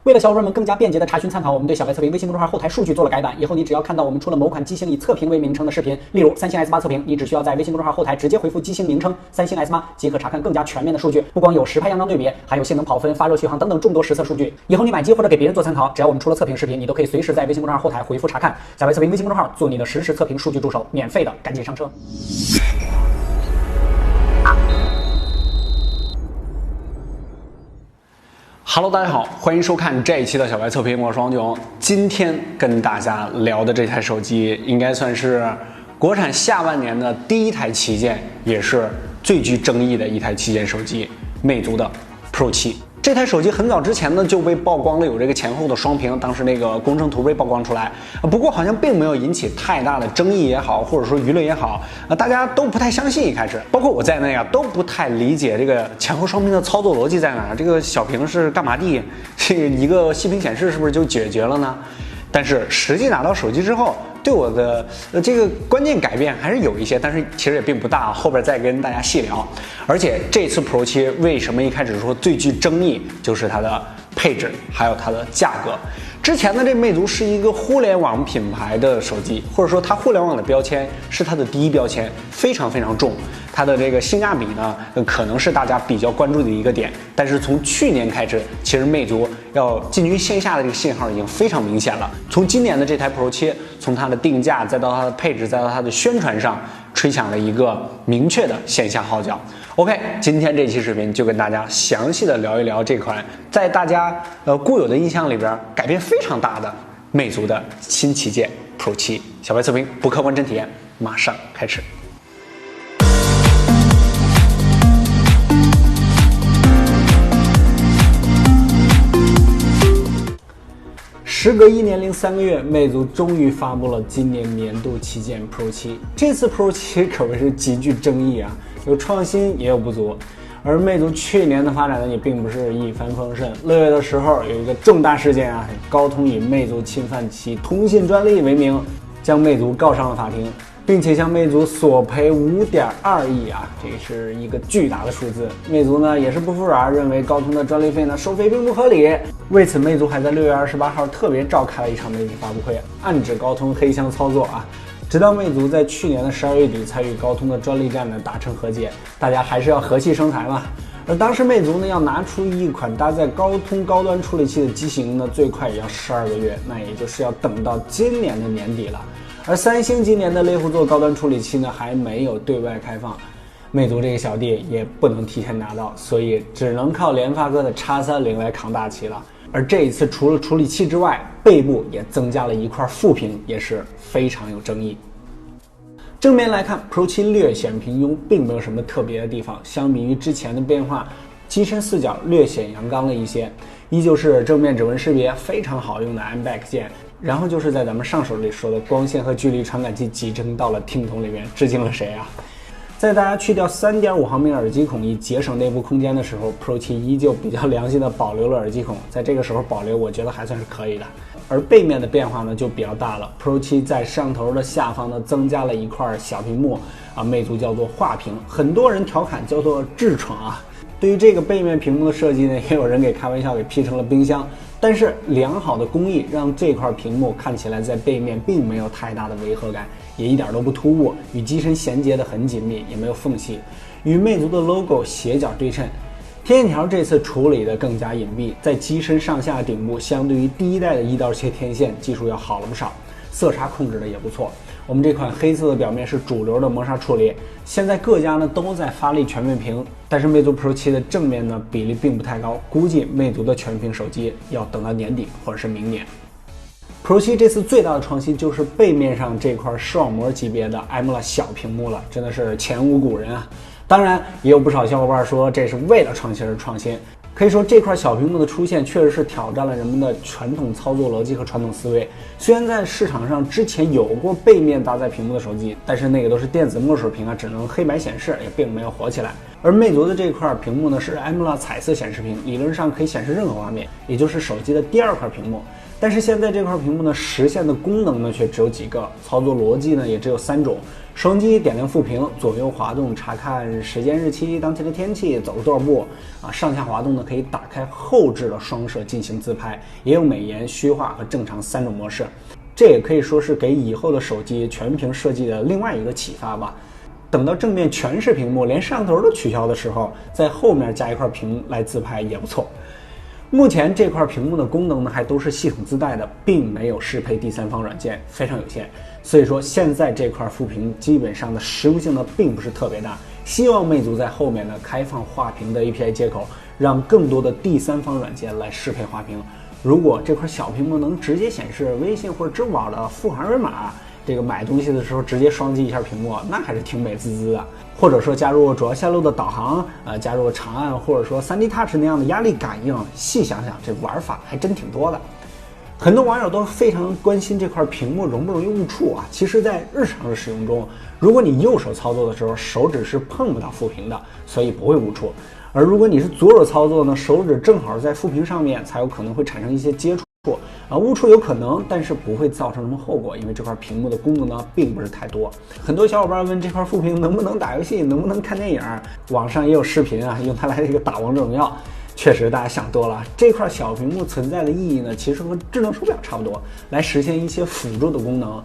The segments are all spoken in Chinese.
为了小伙伴们更加便捷的查询参考，我们对小白测评微信公众号后台数据做了改版。以后你只要看到我们出了某款机型以测评为名称的视频，例如三星 S8 测评，你只需要在微信公众号后台直接回复机型名称三星 S8，即可查看更加全面的数据。不光有实拍阳刚对比，还有性能、跑分、发热、续航等等众多实测数据。以后你买机或者给别人做参考，只要我们出了测评视频，你都可以随时在微信公众号后台回复查看。小白测评微信公众号做你的实时测评数据助手，免费的，赶紧上车。Hello， 大家好，欢迎收看这一期的小白测评，我是王炯。今天跟大家聊的这台手机，应该算是国产下半年的第一台旗舰，也是最具争议的一台旗舰手机——魅族的 Pro 7。这台手机很早之前呢就被曝光了有这个前后的双屏，当时那个工程图被曝光出来，不过好像并没有引起太大的争议也好，或者说舆论也好，大家都不太相信。一开始，包括我在内啊，都不太理解这个前后双屏的操作逻辑在哪儿，这个小屏是干嘛的？这一个息屏显示是不是就解决了呢？但是实际拿到手机之后，对我的这个关键改变还是有一些，但是其实也并不大，后边再跟大家细聊。而且这次 Pro 7为什么一开始说最具争议，就是它的配置还有它的价格。之前的这魅族是一个互联网品牌的手机，或者说它互联网的标签是它的第一标签，非常非常重。它的这个性价比呢，可能是大家比较关注的一个点。但是从去年开始，其实魅族要进军线下的这个信号已经非常明显了。从今年的这台 Pro 7，从它的定价再到它的配置，再到它的宣传上，吹响了一个明确的线下号角。OK， 今天这期视频就跟大家详细的聊一聊这款在大家固有的印象里边改变非常大的魅族的新旗舰 Pro 7。小白测评不客观真体验，马上开始。时隔1年0 3个月，魅族终于发布了今年年度旗舰 Pro 7。这次 Pro 7可谓是极具争议啊，有创新也有不足。而魅族去年的发展呢，也并不是一帆风顺。6月的时候有一个重大事件啊，高通以魅族侵犯其通信专利为名，将魅族告上了法庭，并且向魅族索赔5.2亿啊，这是一个巨大的数字。魅族呢也是不服软，认为高通的专利费呢收费并不合理。为此，魅族还在6月28号特别召开了一场媒体发布会，暗指高通黑箱操作啊。直到魅族在去年的12月底才与高通的专利战呢达成和解，大家还是要和气生财嘛。而当时魅族呢要拿出一款搭载高通高端处理器的机型呢，最快也要12个月，那也就是要等到今年的年底了。而三星今年的猎户座高端处理器呢还没有对外开放，魅族这个小弟也不能提前拿到，所以只能靠联发科的 X30来扛大旗了。而这一次除了处理器之外，背部也增加了一块副屏，也是非常有争议。正面来看 Pro 7略显平庸，并没有什么特别的地方，相比于之前的变化，机身四角略显阳刚了一些，依旧是正面指纹识别非常好用的 MBAC 键，然后就是在咱们上手里说的光线和距离传感器集成到了听筒里面，致敬了谁啊？在大家去掉 3.5 毫米耳机孔以节省内部空间的时候， Pro 7依旧比较良心的保留了耳机孔，在这个时候保留我觉得还算是可以的。而背面的变化呢就比较大了， Pro 7在上头的下方呢增加了一块小屏幕啊，魅族叫做画屏，很多人调侃叫做痔疮啊。对于这个背面屏幕的设计呢，也有人给开玩笑给 P 成了冰箱，但是良好的工艺让这块屏幕看起来在背面并没有太大的违和感，也一点都不突兀，与机身衔接的很紧密，也没有缝隙，与魅族的 logo 斜角对称。天线条这次处理的更加隐蔽，在机身上下顶部相对于第一代的一刀切天线技术要好了不少，色差控制的也不错。我们这款黑色的表面是主流的磨砂处理，现在各家呢都在发力全面屏，但是魅族 Pro 7的正面呢比例并不太高，估计魅族的全屏手机要等到年底或者是明年。Pro 7这次最大的创新就是背面上这块视网膜级别的 AMOLED 小屏幕了，真的是前无古人啊！当然，也有不少小伙伴说这是为了创新而创新。可以说这块小屏幕的出现确实是挑战了人们的传统操作逻辑和传统思维。虽然在市场上之前有过背面搭载屏幕的手机，但是那个都是电子墨水屏啊，只能黑白显示，也并没有火起来。而魅族的这块屏幕呢是 AMOLED 彩色显示屏，理论上可以显示任何画面，也就是手机的第二块屏幕。但是现在这块屏幕呢实现的功能呢却只有几个，操作逻辑呢也只有3种。手机点亮副屏，左右滑动查看时间、日期、当前的天气、走了多少步上下滑动呢可以打开后置的双摄进行自拍，也有美颜、虚化和正常3种模式。这也可以说是给以后的手机全屏设计的另外一个启发吧。等到正面全是屏幕，连摄像头都取消的时候，在后面加一块屏来自拍也不错。目前这块屏幕的功能呢还都是系统自带的，并没有适配第三方软件，非常有限。所以说现在这块副屏基本上的实用性呢并不是特别大。希望魅族在后面呢开放画屏的 API 接口，让更多的第三方软件来适配画屏。如果这块小屏幕能直接显示微信或者支付宝的付款二维码，这个买东西的时候直接双击一下屏幕，那还是挺美滋滋的。或者说加入主要线路的导航，加入长按或者说 3D Touch 那样的压力感应，细想想这玩法还真挺多的。很多网友都非常关心这块屏幕容不容易误触啊。其实在日常的使用中，如果你右手操作的时候，手指是碰不到副屏的，所以不会误触。而如果你是左手操作呢，手指正好在副屏上面，才有可能会产生一些接触。误触有可能，但是不会造成什么后果，因为这块屏幕的功能呢并不是太多。很多小伙伴问这块副屏能不能打游戏，能不能看电影，网上也有视频啊，用它来这个打王者荣耀。确实大家想多了，这块小屏幕存在的意义呢，其实和智能手表差不多，来实现一些辅助的功能。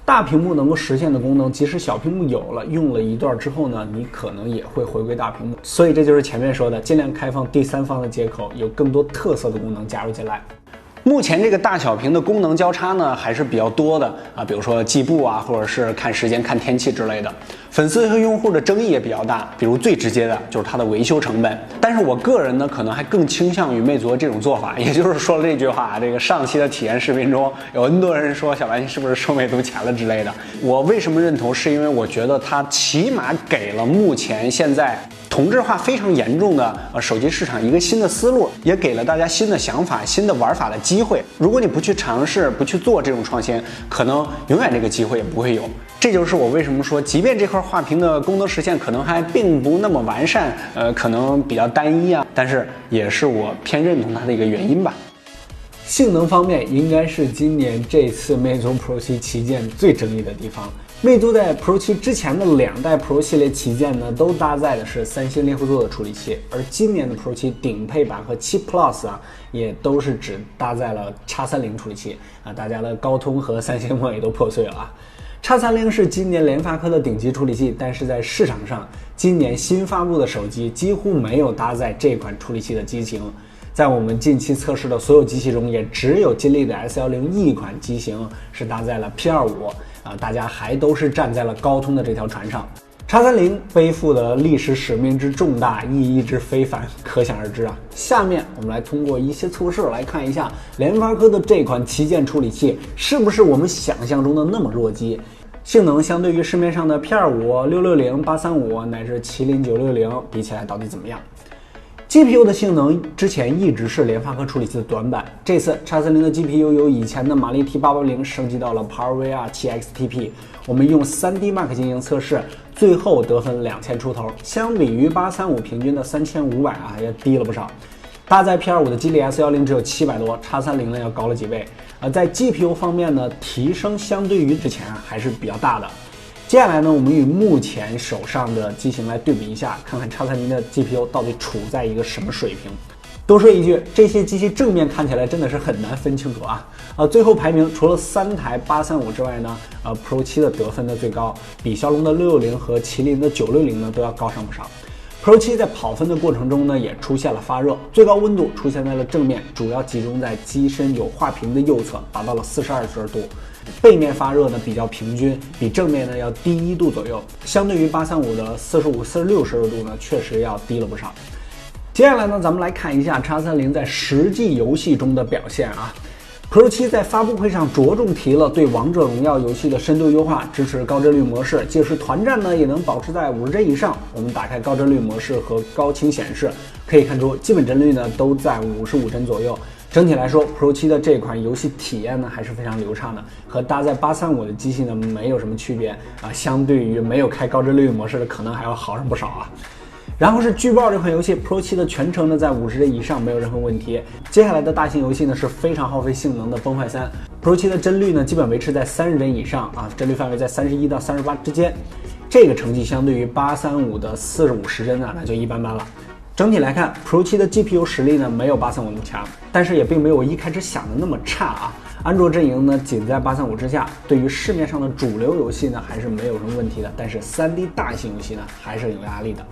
大屏幕能够实现的功能，即使小屏幕有了，用了一段之后呢，你可能也会回归大屏幕。所以这就是前面说的，尽量开放第三方的接口，有更多特色的功能加入进来。目前这个大小屏的功能交叉呢还是比较多的比如说计步或者是看时间、看天气之类的。粉丝和用户的争议也比较大，比如最直接的就是它的维修成本。但是我个人呢可能还更倾向于魅族这种做法，也就是说了这句话，这个上期的体验视频中有很多人说小白你是不是收魅族钱了之类的。我为什么认同？是因为我觉得它起码给了目前现在同质化非常严重的手机市场一个新的思路，也给了大家新的想法、新的玩法的机会。如果你不去尝试、不去做这种创新，可能永远这个机会也不会有。这就是我为什么说，即便这块画屏的功能实现可能还并不那么完善，可能比较单一但是也是我偏认同它的一个原因吧。性能方面，应该是今年这次魅族 Pro 7旗舰最争议的地方。魅族在 Pro 7之前的2代 Pro 系列旗舰呢，都搭载的是三星猎户座的处理器，而今年的 Pro 7顶配版和7 Plus 也都是只搭载了 X30 处理器大家的高通和三星梦也都破碎了X30 是今年联发科的顶级处理器，但是在市场上，今年新发布的手机几乎没有搭载这款处理器的机型。在我们近期测试的所有机器中，也只有金立的 S10一款机型是搭载了 P25大家还都是站在了高通的这条船上。X30 背负的历史使命之重大，意义之非凡，可想而知下面我们来通过一些测试来看一下联发科的这款旗舰处理器是不是我们想象中的那么弱鸡，性能相对于市面上的 P25、660、835乃至麒麟960比起来到底怎么样？GPU 的性能之前一直是联发科处理器的短板，这次 X30 的 GPU 由以前的马力 T880升级到了 PowerVR 7XTP， 我们用 3D Mark 进行测试，最后得分2000出头，相比于835平均的3500也低了不少。搭载 P25 的基立 S10只有700多，X30 呢要高了几倍。在 GPU 方面呢，提升相对于之前还是比较大的。接下来呢，我们与目前手上的机型来对比一下，看看 X30 的 GPU 到底处在一个什么水平。多说一句，这些机器正面看起来真的是很难分清楚最后排名除了3台835之外呢，Pro 7的得分的最高，比骁龙的660和麒麟的960呢都要高上不少。Pro 7在跑分的过程中呢，也出现了发热，最高温度出现在了正面，主要集中在机身有画屏的右侧，达到了42摄氏度。背面发热呢比较平均，比正面呢要低1度左右，相对于835的45、46摄氏度呢，确实要低了不少。接下来呢，咱们来看一下 X30 在实际游戏中的表现Pro 7在发布会上着重提了对王者荣耀游戏的深度优化，支持高帧率模式，即使团战呢也能保持在50帧以上。我们打开高帧率模式和高清显示，可以看出基本帧率呢都在55帧左右。整体来说 Pro 7的这款游戏体验呢还是非常流畅的，和搭载835的机器呢没有什么区别相对于没有开高帧率模式的可能还要好上不少然后是巨豹这款游戏 Pro 7的全程呢在50帧以上没有任何问题。接下来的大型游戏呢是非常耗费性能的崩坏3 Pro 7的帧率呢基本维持在30帧以上啊，帧率范围在31到38之间。这个成绩相对于835的40-50帧啊，那就一般般了。整体来看 ，Pro 7的 GPU 实力呢没有835那么强，但是也并没有我一开始想的那么差啊。安卓阵营呢仅在835之下，对于市面上的主流游戏呢还是没有什么问题的，但是 3D 大型游戏呢还是有压力的。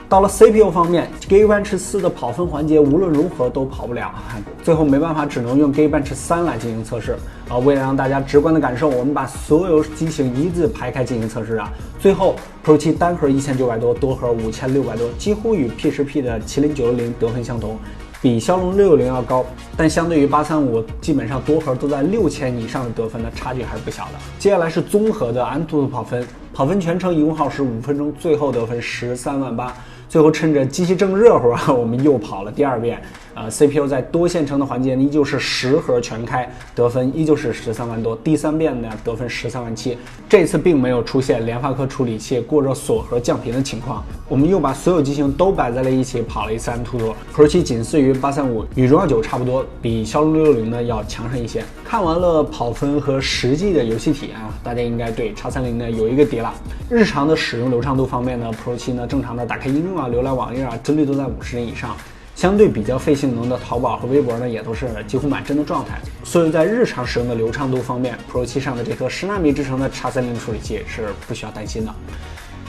到了 CPU 方面 ，Geekbench 4的跑分环节无论如何都跑不了，最后没办法只能用 Geekbench 3来进行测试啊。为了让大家直观的感受，我们把所有机型一字排开进行测试啊。最后 Pro 7单核1900多，多核5600多，几乎与 P10P 的麒麟960得分相同，比骁龙660要高，但相对于835，基本上多核都在6000以上的得分的差距还是不小的。接下来是综合的安兔兔跑分，跑分全程一共耗时5分钟，最后得分13万8。最后趁着机器正热乎啊，我们又跑了第2遍。CPU 在多线程的环节依旧是10核全开，得分依旧是13万多。第3遍呢得分13万7。这次并没有出现联发科处理器过热锁核降频的情况。我们又把所有机型都摆在了一起跑了一次安兔兔。Pro 7仅次于835，与荣耀9差不多，比骁龙660呢要强上一些。看完了跑分和实际的游戏体验啊，大家应该对 X30呢有一个底了。日常的使用流畅度方面呢 ，Pro 7呢正常的打开应用啊、浏览网页啊，帧率都在50帧以上。相对比较费性能的淘宝和微博呢，也都是几乎满帧的状态。所以在日常使用的流畅度方面 ，Pro 7上的这颗10纳米制成的 X30处理器是不需要担心的。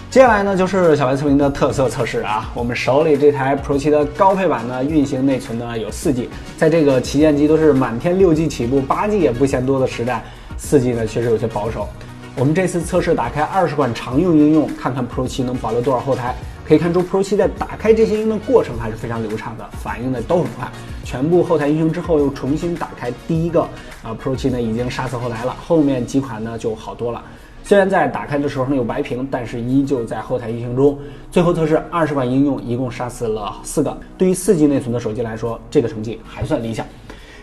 接下来呢就是小白测评的特色测试啊，我们手里这台 Pro 7的高配版呢，运行内存呢有4G， 在这个旗舰机都是满天6G 起步，8G 也不嫌多的时代，4G 呢确实有些保守。我们这次测试打开20款常用应用，看看 Pro 7能保留多少后台。可以看出 Pro 7在打开这些应用的过程还是非常流畅的，反应呢都很快。全部后台运行之后又重新打开第一个Pro 7呢已经杀死后台了，后面几款呢就好多了。虽然在打开的时候呢有白屏，但是依旧在后台运行中。最后测试20款应用，一共杀死了4个。对于4G 内存的手机来说，这个成绩还算理想。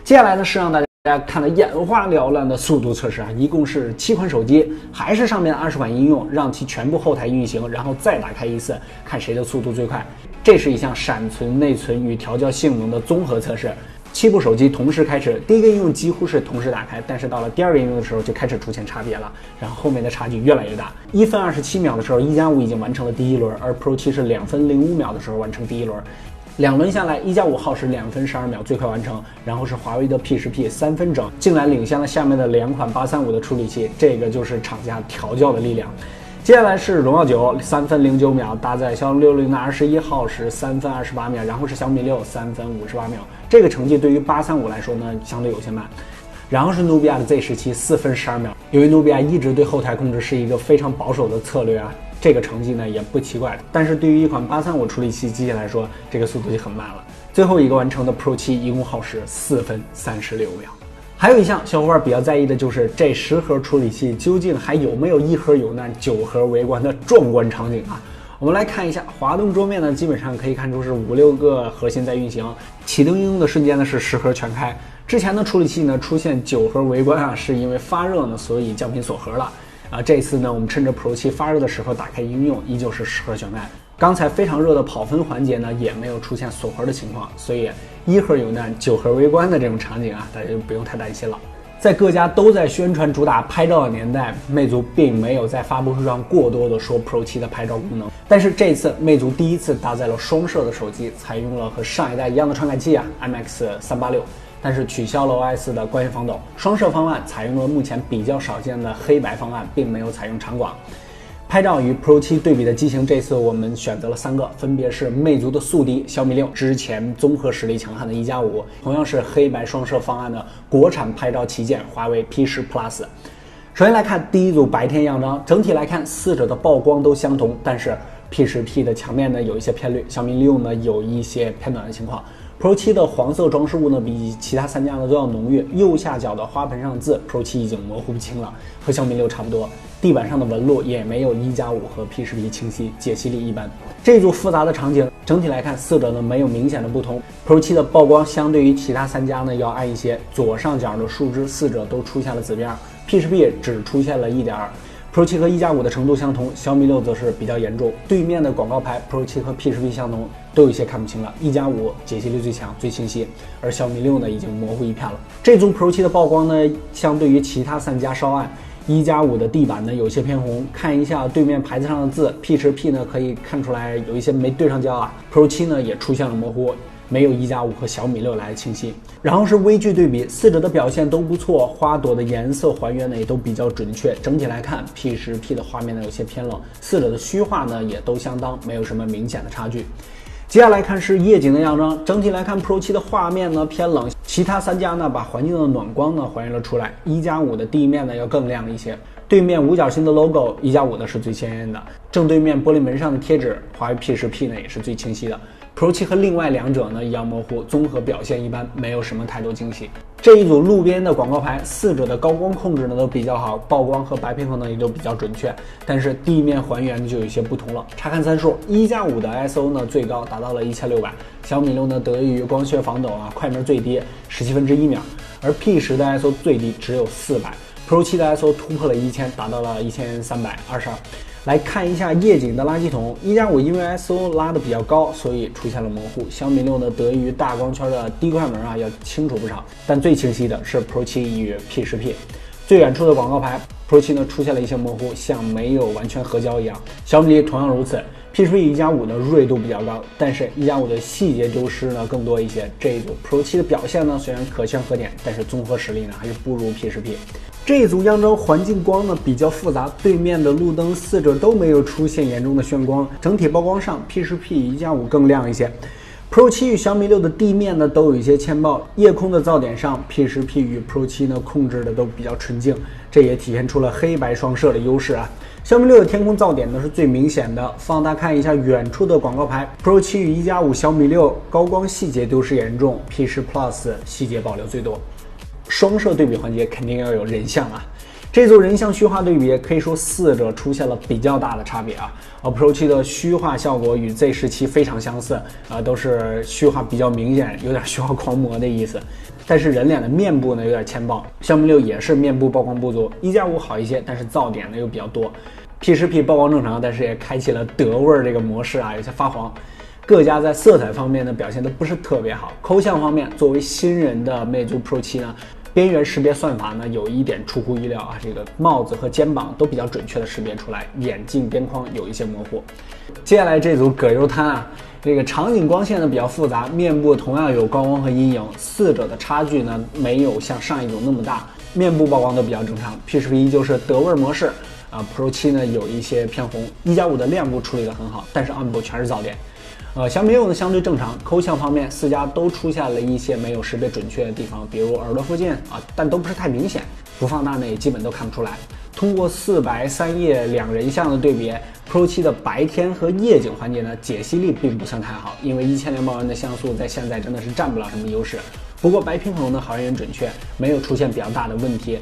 接下来呢是让大家看得眼花缭乱的速度测试啊，一共是7款手机，还是上面20款应用，让其全部后台运行，然后再打开一次，看谁的速度最快。这是一项闪存、内存与调教性能的综合测试。7部手机同时开始，第一个应用几乎是同时打开，但是到了第2个应用的时候就开始出现差别了，然后后面的差距越来越大。1分27秒的时候，1+5已经完成了第一轮，而 Pro 7是2分05秒的时候完成第一轮。2轮下来，1+5耗时2分12秒最快完成，然后是华为的 P10P 3分整，竟然领先了下面的2款835的处理器，这个就是厂家调教的力量。接下来是荣耀9 3分09秒，搭载骁龙660的21耗时3分28秒，然后是小米6 3分58秒，这个成绩对于835来说呢相对有些慢。然后是努比亚的 Z17 4分12秒，由于努比亚一直对后台控制是一个非常保守的策略啊，这个成绩呢也不奇怪，但是对于一款835处理器机器来说，这个速度就很慢了。最后一个完成的 Pro 7一共耗时4分36秒。还有一项小伙伴比较在意的就是这10核处理器究竟还有没有1核有难9核围观的壮观场景啊？我们来看一下，滑动桌面呢，基本上可以看出是5-6个核心在运行。启动应用的瞬间呢是10核全开。之前的处理器呢出现9核围观啊，是因为发热呢，所以降频锁核了。这次呢我们趁着 Pro 7发热的时候打开应用，依旧是10核全开。刚才非常热的跑分环节呢，也没有出现锁核的情况，所以1核有难9核围观的这种场景啊，大家就不用太担心了。在各家都在宣传主打拍照的年代，魅族并没有在发布会上过多的说 Pro 7的拍照功能，但是这次魅族第一次搭载了双摄的手机，采用了和上一代一样的传感器IMX386，但是取消了 OS 的光学防抖，双摄方案采用了目前比较少见的黑白方案，并没有采用长广。拍照与 Pro 7对比的机型，这次我们选择了3个，分别是魅族的宿敌小米6，之前综合实力强悍的1+5，同样是黑白双摄方案的国产拍照旗舰华为 P10 Plus。首先来看第一组白天样张，整体来看4者的曝光都相同，但是 P10P 的墙面呢有一些偏绿，小米6呢有一些偏暖的情况。Pro 7的黄色装饰物呢比其他3家呢都要浓郁，右下角的花盆上的字 Pro 7已经模糊不清了，和小米6差不多。地板上的纹路也没有1+5和 P10P 清晰，解析力一般。这组复杂的场景，整体来看4者呢没有明显的不同。Pro 7的曝光相对于其他3家呢要暗一些，左上角的树枝4者都出现了紫边，P10P 只出现了1点。Pro 7和1加5的程度相同，小米6则是比较严重。对面的广告牌 Pro 7和 P10P 相同，都有些看不清了。1加5解析力最强、最清晰，而小米6呢已经模糊一片了。这组 Pro 7的曝光呢，相对于其他3家稍暗。1加5的地板呢有些偏红，看一下对面牌子上的字 ，P10P 呢可以看出来有一些没对上焦啊。Pro 7呢也出现了模糊。没有1加5和小米6来清晰。然后是微距对比，四者的表现都不错，花朵的颜色还原呢也都比较准确。整体来看 ，P10P 的画面呢有些偏冷，四者的虚化呢也都相当，没有什么明显的差距。接下来看是夜景的样张，整体来看 Pro 7的画面呢偏冷，其他3家呢把环境的暖光呢还原了出来。1加5的地面呢要更亮一些，对面五角星的 logo 1加5的是最鲜艳的，正对面玻璃门上的贴纸华为 P10P 呢也是最清晰的。Pro 7和另外2者呢一样模糊，综合表现一般，没有什么太多惊喜。这一组路边的广告牌，四者的高光控制呢都比较好，曝光和白平衡呢也都比较准确，但是地面还原就有些不同了。查看参数，1加5的 ISO 呢最高达到了1600，小米6呢得益于光学防抖啊，快门最低17/1秒，而 P10 的 ISO 最低只有400，Pro 7的 ISO 突破了1000，达到了1322。来看一下夜景的垃圾桶，1加5因为 ISO 拉的比较高，所以出现了模糊。小米6呢，得益于大光圈的低快门啊，要清楚不少。但最清晰的是 Pro 7与 P10P。最远处的广告牌 Pro 7呢出现了一些模糊，像没有完全合焦一样。小米同样如此。P10P 1加5的锐度比较高，但是1加5的细节丢失呢更多一些。这一组 Pro 7的表现呢虽然可圈可点，但是综合实力呢还是不如 P10P。这一组样张环境光呢比较复杂，对面的路灯四者都没有出现严重的眩光，整体曝光上 P10P 1加5更亮一些。Pro 7与小米6的地面呢都有一些欠曝，夜空的噪点上 P10P 与 Pro 7呢控制的都比较纯净，这也体现出了黑白双摄的优势啊。小米6的天空噪点呢是最明显的，放大看一下远处的广告牌 ，Pro 7与1加5小米6高光细节丢失严重 ，P10 Plus 细节保留最多。双摄对比环节肯定要有人像啊，这组人像虚化对比可以说四者出现了比较大的差别啊。Pro 7的虚化效果与 Z17 非常相似，都是虚化比较明显，有点虚化狂魔的意思。但是人脸的面部呢有点欠曝，小米6也是面部曝光不足，1加5好一些，但是噪点呢又比较多。P10P 曝光正常，但是也开启了德味这个模式啊，有些发黄。各家在色彩方面呢表现的不是特别好，抠像方面，作为新人的魅族 Pro 7呢，边缘识别算法呢有一点出乎意料啊，这个帽子和肩膀都比较准确的识别出来，眼镜边框有一些模糊。接下来这组葛优瘫啊，这个场景光线呢比较复杂，面部同样有高光和阴影，四者的差距呢没有像上一组那么大，面部曝光都比较正常。P10P 依旧是德味模式，Pro 7呢有一些偏红，1加5的亮部处理得很好，但是暗部全是噪点。小米6呢相对正常，抠像方面四家都出现了一些没有识别准确的地方，比如耳朵附近啊，但都不是太明显，不放大呢也基本都看不出来。通过4白3夜2人像的对比 ，Pro 7的白天和夜景环节呢解析力并不算太好，因为1000万的像素在现在真的是占不了什么优势。不过白平衡呢还原准确，没有出现比较大的问题。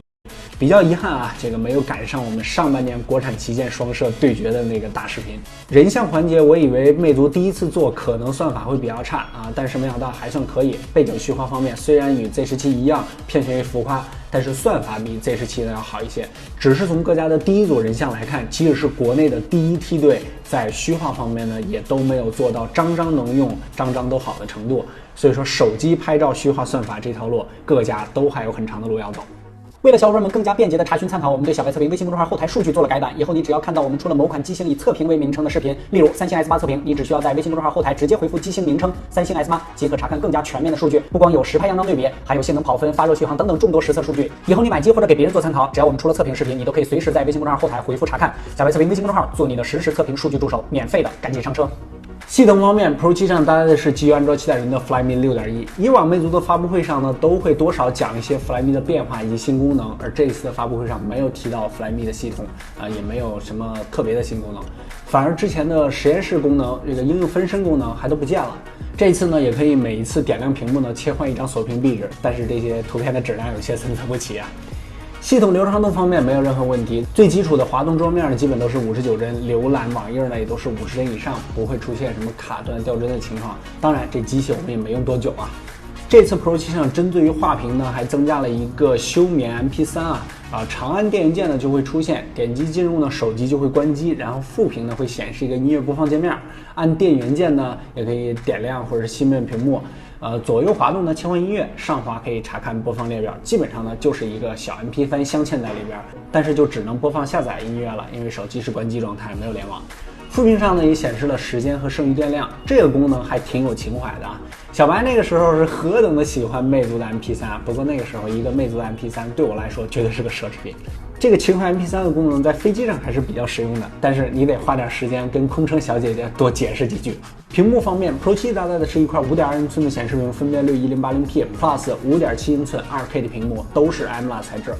比较遗憾啊，这个没有赶上我们上半年国产旗舰双摄对决的那个大视频。人像环节，我以为魅族第一次做可能算法会比较差啊，但是没想到还算可以。背景虚化方面虽然与 Z17 一样偏向于浮夸，但是算法比 Z17 呢要好一些。只是从各家的第一组人像来看，即使是国内的第一梯队，在虚化方面呢也都没有做到张张能用、张张都好的程度。所以说手机拍照虚化算法这条路，各家都还有很长的路要走。为了小伙伴们更加便捷的查询参考，我们对小白测评微信公众号后台数据做了改版。以后你只要看到我们出了某款机型以测评为名称的视频，例如三星 S8 测评，你只需要在微信公众号后台直接回复机型名称三星 S8，即可查看更加全面的数据。不光有实拍样张对比，还有性能跑分、发热续航等等众多实测数据。以后你买机或者给别人做参考，只要我们出了测评视频，你都可以随时在微信公众号后台回复查看。小白测评微信公众号做你的实时测评数据助手，免费的，赶紧上车。系统方面 ，Pro 7上搭载的是基于安卓7代人的 Flyme 6.1。以往魅族的发布会上呢，都会多少讲一些 Flyme 的变化以及新功能，而这一次的发布会上没有提到 Flyme 的系统也没有什么特别的新功能，反而之前的实验室功能、这个应用分身功能还都不见了。这一次呢，也可以每一次点亮屏幕呢切换一张锁屏壁纸，但是这些图片的质量有些参差不齐啊。系统流畅度方面没有任何问题，最基础的滑动桌面呢基本都是59帧，浏览网页呢也都是50帧以上，不会出现什么卡顿掉帧的情况。当然，这机器我们也没用多久啊。这次 Pro 7上针对于画屏呢，还增加了一个休眠 MP3长按电源键呢就会出现，点击进入呢手机就会关机，然后副屏呢会显示一个音乐播放界面，按电源键呢也可以点亮或者是熄灭屏幕。左右滑动呢切换音乐，上滑可以查看播放列表，基本上呢就是一个小 MP3 镶嵌在里边，但是就只能播放下载音乐了，因为手机是关机状态，没有联网。副屏上呢也显示了时间和剩余电量，这个功能还挺有情怀的啊。小白那个时候是何等的喜欢魅族的 MP3，不过那个时候一个魅族的 MP3 对我来说绝对是个奢侈品。这个情怀 MP3 的功能在飞机上还是比较实用的，但是你得花点时间跟空乘小姐姐多解释几句。屏幕方面 ，Pro 7搭载的是一块5.2英寸的显示屏，分辨率 1080P Plus 5.7英寸 2K 的屏幕，都是 AMOLED 材质。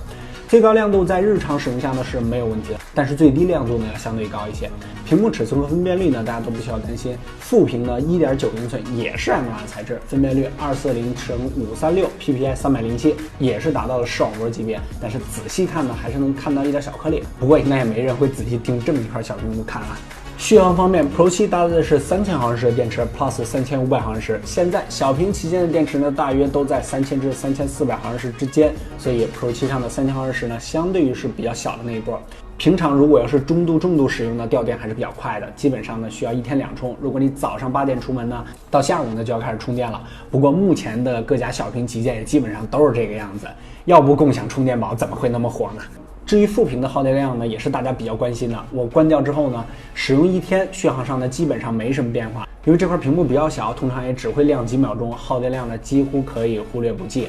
最高亮度在日常使用下呢是没有问题的，但是最低亮度呢要相对高一些。屏幕尺寸和分辨率呢大家都不需要担心。副屏呢 1.9英寸也是 AMOLED 材质，分辨率240×536 PPI 307，也是达到了视网膜级别。但是仔细看呢还是能看到一点小颗粒，不过应该也没人会仔细盯这么一块小屏幕看啊。续航方面 ，Pro 7搭载的是3000毫安时的电池 Plus 3500毫安时。现在小屏旗舰的电池呢，大约都在3000至3400毫安时之间，所以 Pro 7上的3000毫安时呢，相对于是比较小的那一波。平常如果要是中度使用呢，掉电还是比较快的，基本上呢需要1天2充。如果你早上8点出门呢，到下午呢就要开始充电了。不过目前的各家小屏旗舰也基本上都是这个样子，要不共享充电宝怎么会那么火呢？至于副屏的耗电量呢，也是大家比较关心的。我关掉之后呢，使用1天，续航上呢基本上没什么变化，因为这块屏幕比较小，通常也只会亮几秒钟，耗电量呢几乎可以忽略不计，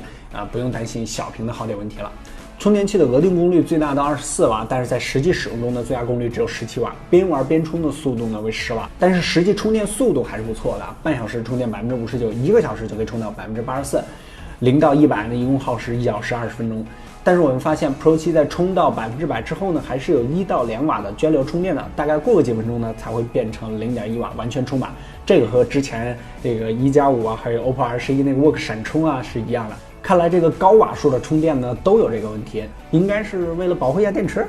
不用担心小屏的耗电问题了。充电器的额定功率最大到24瓦，但是在实际使用中呢，最大功率只有17瓦，边玩边充的速度呢为10瓦，但是实际充电速度还是不错的，半小时充电59%，1个小时就可以充到84%，0到100呢一共耗时1小时20分钟。但是我们发现 Pro 7在充到100%之后呢，还是有1到2瓦的交流充电的，大概过个几分钟呢才会变成0.1瓦完全充满。这个和之前这个1+5还有 OPPO R11那个 Work 闪充是一样的。看来这个高瓦数的充电呢都有这个问题，应该是为了保护一下电池。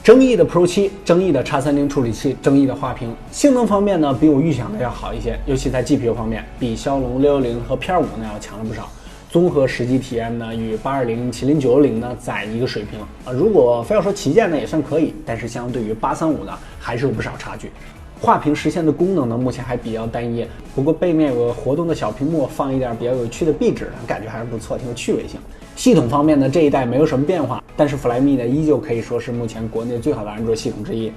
争议的 Pro 7，争议的 X30 处理器，争议的画屏，性能方面呢比我预想的要好一些，尤其在 GPU 方面，比骁龙610和 P25 呢要强了不少。综合实际体验呢，与820、麒麟960呢在一个水平如果非要说旗舰呢也算可以，但是相对于835呢还是有不少差距。画屏实现的功能呢，目前还比较单一，不过背面有个活动的小屏幕，放一点比较有趣的壁纸，感觉还是不错，挺有趣味性。系统方面呢，这一代没有什么变化，但是 Flyme 呢依旧可以说是目前国内最好的安卓系统之一。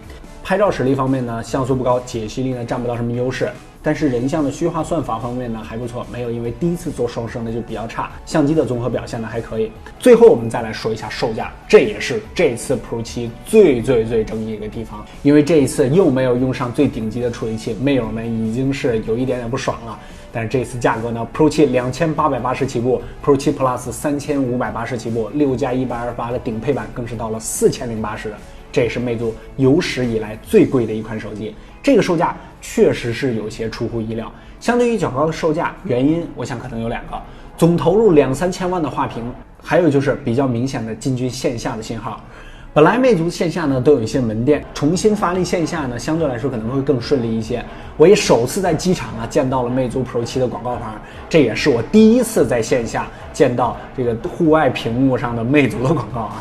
拍照实力方面呢，像素不高，解析力呢占不到什么优势，但是人像的虚化算法方面呢还不错，没有因为第一次做双生的就比较差，相机的综合表现呢还可以。最后我们再来说一下售价，这也是这次 Pro 7最争议的一个地方，因为这一次又没有用上最顶级的处理器，妹友们已经是有一点点不爽了。但是这次价格呢 ，Pro 72880起步 ，Pro 7 Plus 3580起步，6+128的顶配版更是到了4080的。这也是魅族有史以来最贵的一款手机，这个售价确实是有些出乎意料。相对于较高的售价，原因我想可能有2个：总投入2-3千万的画屏，还有就是比较明显的进军线下的信号。本来魅族线下呢都有一些门店，重新发力线下呢，相对来说可能会更顺利一些。我也首次在机场见到了魅族 Pro 7的广告牌，这也是我第一次在线下见到这个户外屏幕上的魅族的广告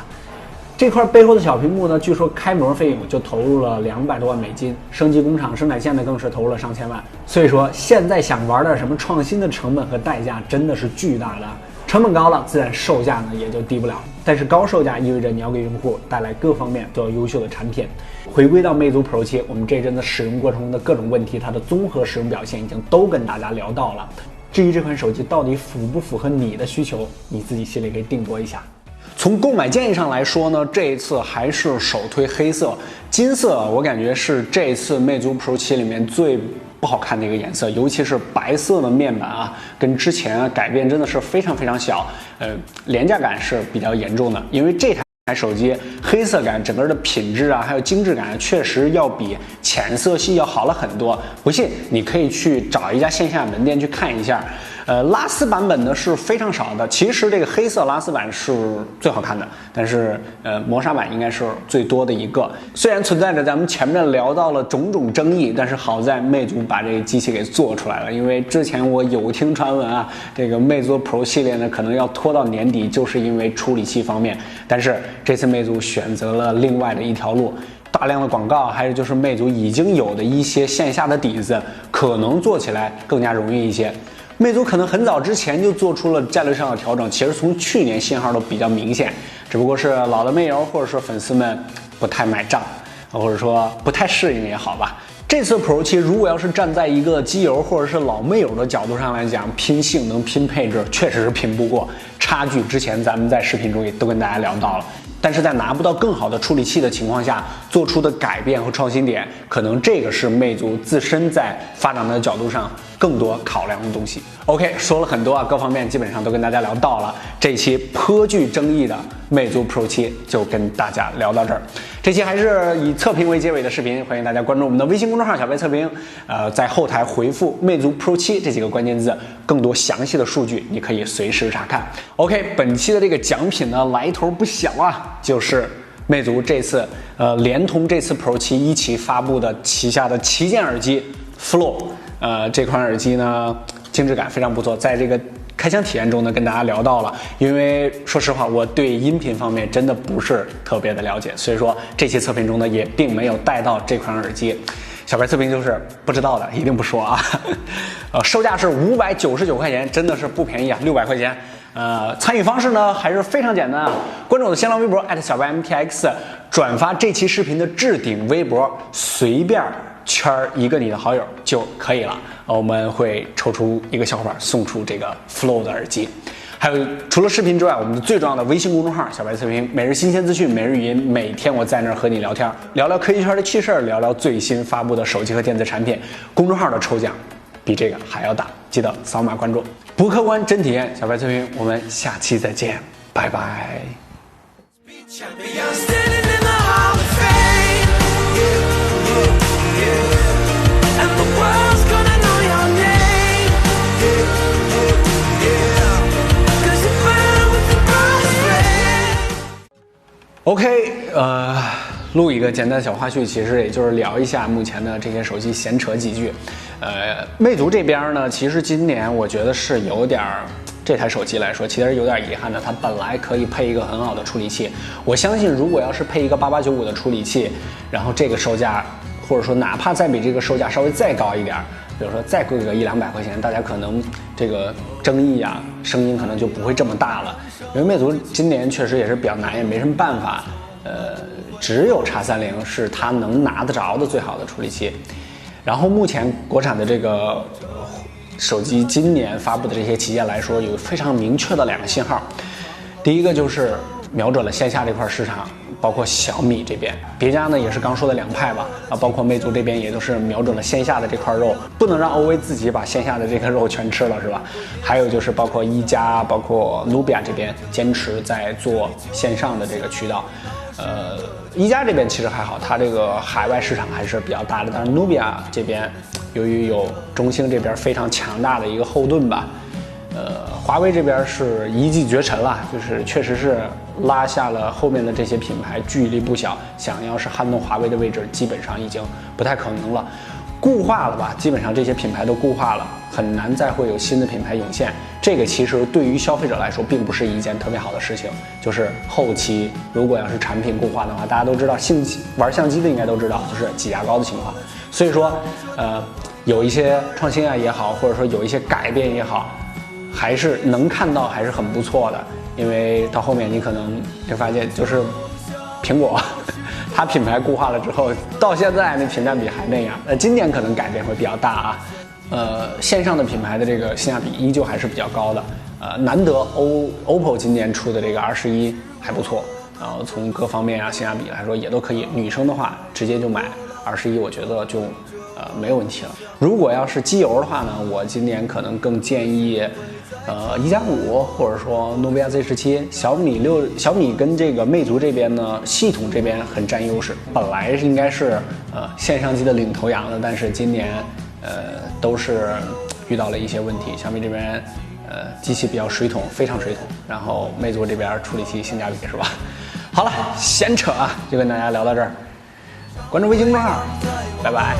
这块背后的小屏幕呢，据说开模费用就投入了200多万美金，升级工厂生产线呢更是投入了上千万。所以说现在想玩点什么创新的成本和代价真的是巨大的，成本高了，自然售价呢也就低不了。但是高售价意味着你要给用户带来各方面都要优秀的产品。回归到魅族 Pro 7，我们这阵子使用过程中的各种问题，它的综合使用表现已经都跟大家聊到了。至于这款手机到底符不符合你的需求，你自己心里可以定夺一下。从购买建议上来说呢，这一次还是首推黑色，金色我感觉是这一次魅族 Pro 7里面最不好看的一个颜色，尤其是白色的面板跟之前改变真的是非常小，廉价感是比较严重的。因为这台手机黑色感整个的品质还有精致感确实要比浅色系要好了很多，不信你可以去找一家线下门店去看一下。拉丝版本呢是非常少的，其实这个黑色拉丝版是最好看的，但是磨砂版应该是最多的一个。虽然存在着咱们前面聊到了种种争议，但是好在魅族把这个机器给做出来了。因为之前我有听传闻啊，这个魅族 Pro 系列呢可能要拖到年底，就是因为处理器方面。但是这次魅族选择了另外的一条路。大量的广告，还有就是魅族已经有的一些线下的底子，可能做起来更加容易一些。魅族可能很早之前就做出了战略上的调整，其实从去年信号都比较明显，只不过是老的魅友或者说粉丝们不太买账，或者说不太适应也好吧。这次 Pro 7如果要是站在一个机油或者是老魅友的角度上来讲，拼性能、拼配置，确实是拼不过，差距之前咱们在视频中也都跟大家聊到了。但是在拿不到更好的处理器的情况下，做出的改变和创新点，可能这个是魅族自身在发展的角度上更多考量的东西。OK， 说了很多啊，各方面基本上都跟大家聊到了。这一期颇具争议的魅族 Pro 7就跟大家聊到这儿。这期还是以测评为结尾的视频，欢迎大家关注我们的微信公众号小白测评，在后台回复魅族 Pro 7这几个关键字，更多详细的数据你可以随时查看。OK， 本期的这个奖品呢来头不小啊，就是魅族这次连同这次 Pro 7一起发布的旗下的旗舰耳机 Flow， 这款耳机呢精致感非常不错，在这个开箱体验中呢跟大家聊到了，因为说实话我对音频方面真的不是特别的了解，所以说这期测评中呢也并没有带到这款耳机。小白测评就是不知道的一定不说啊。售价是599块钱，真的是不便宜啊，600块钱。参与方式呢还是非常简单啊，关注我的新浪微博小白 MTX， 转发这期视频的置顶微博，随便圈一个你的好友就可以了。我们会抽出一个小伙伴送出这个 Flow 的耳机。还有除了视频之外，我们的最重要的微信公众号小白测评，每日新鲜资讯，每日语音，每天我在那儿和你聊天，聊聊科技圈的趣事，聊聊最新发布的手机和电子产品。公众号的抽奖比这个还要大，记得扫码关注。不客观真体验，小白测评，我们下期再见，拜拜。OK， 录一个简单的小花絮，其实也就是聊一下目前的这些手机，闲扯几句。魅族这边呢，其实今年我觉得是有点这台手机来说，其实有点遗憾的。它本来可以配一个很好的处理器，我相信如果要是配一个8895的处理器，然后这个售价，或者说哪怕再比这个售价稍微再高一点，比如说再贵个100-200块钱，大家可能这个争议啊，声音可能就不会这么大了。因为魅族今年确实也是比较难，也没什么办法。只有 X30是它能拿得着的最好的处理器。然后目前国产的这个手机今年发布的这些旗舰来说，有非常明确的2个信号。第一个就是瞄准了线下这块市场，包括小米这边，别家呢也是刚说的2派吧，包括魅族这边也都是瞄准了线下的这块肉，不能让 OV 自己把线下的这个肉全吃了，是吧？还有就是包括一加，包括 Nubia 这边坚持在做线上的这个渠道。一加这边其实还好，它这个海外市场还是比较大的，但是 Nubia 这边由于有中兴这边非常强大的一个后盾吧，华为这边是一骑绝尘了，就是确实是拉下了后面的这些品牌，距离不小，想要是撼动华为的位置，基本上已经不太可能了，固化了吧？基本上这些品牌都固化了，很难再会有新的品牌涌现。这个其实对于消费者来说，并不是一件特别好的事情。就是后期如果要是产品固化的话，大家都知道，玩相机的应该都知道，就是挤牙膏的情况。所以说，有一些创新啊也好，或者说有一些改变也好，还是能看到，还是很不错的。因为到后面你可能就发现，就是苹果它品牌固化了之后，到现在那屏占比还那样。今年可能改变会比较大啊。线上的品牌的这个性价比依旧还是比较高的。难得OPPO 今年出的这个21还不错，然后从各方面啊性价比来说也都可以。女生的话直接就买21，我觉得就没有问题了。如果要是机油的话呢，我今年可能更建议1+5，或者说努比亚 Z17。小米跟这个魅族这边呢，系统这边很占优势，本来应该是线上机的领头羊的，但是今年都是遇到了一些问题，小米这边机器比较水桶，非常水桶，然后魅族这边处理器性价比是吧？好了，闲扯啊，就跟大家聊到这儿，关注微信公众号，拜拜。